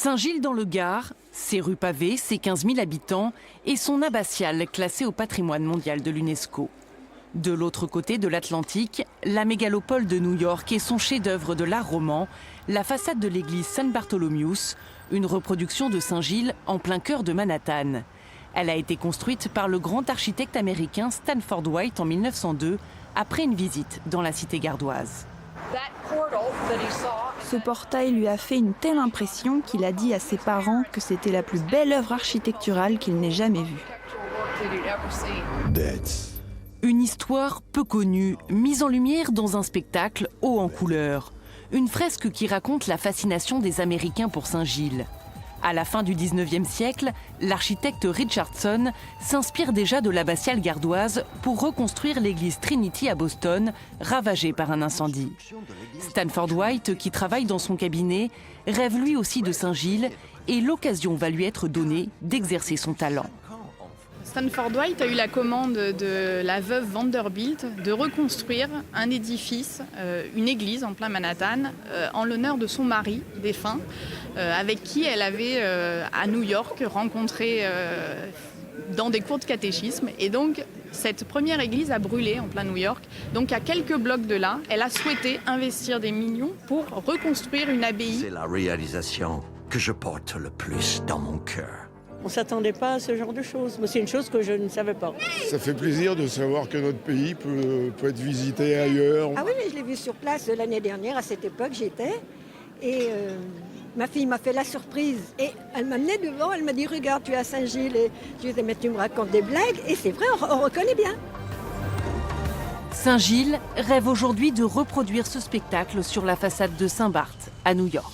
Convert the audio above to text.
Saint-Gilles-dans-le-Gard, ses rues pavées, ses 15 000 habitants et son abbatiale classée au patrimoine mondial de l'UNESCO. De l'autre côté de l'Atlantique, la mégalopole de New York et son chef-d'œuvre de l'art roman, la façade de l'église San Bartholomeus, une reproduction de Saint-Gilles en plein cœur de Manhattan. Elle a été construite par le grand architecte américain Stanford White en 1902, après une visite dans la cité gardoise. Ce portail lui a fait une telle impression qu'il a dit à ses parents que c'était la plus belle œuvre architecturale qu'il n'ait jamais vue. Une histoire peu connue, mise en lumière dans un spectacle haut en couleurs. Une fresque qui raconte la fascination des Américains pour Saint-Gilles. À la fin du 19e siècle, l'architecte Richardson s'inspire déjà de l'abbatiale gardoise pour reconstruire l'église Trinity à Boston, ravagée par un incendie. Stanford White, qui travaille dans son cabinet, rêve lui aussi de Saint-Gilles et l'occasion va lui être donnée d'exercer son talent. Stanford White a eu la commande de la veuve Vanderbilt de reconstruire un édifice, une église en plein Manhattan, en l'honneur de son mari défunt, avec qui elle avait à New York rencontré dans des cours de catéchisme. Et donc cette première église a brûlé en plein New York. Donc à quelques blocs de là, elle a souhaité investir des millions pour reconstruire une abbaye. C'est la réalisation que je porte le plus dans mon cœur. On ne s'attendait pas à ce genre de choses. C'est une chose que je ne savais pas. Ça fait plaisir de savoir que notre pays peut être visité ailleurs. Ah oui, mais je l'ai vu sur place l'année dernière, à cette époque j'y étais. Et ma fille m'a fait la surprise. Et elle m'a amenée devant, elle m'a dit « Regarde, tu es à Saint-Gilles. » Et je lui ai dit « Mais tu me racontes des blagues ?» Et c'est vrai, on reconnaît bien. Saint-Gilles rêve aujourd'hui de reproduire ce spectacle sur la façade de Saint-Barth à New York.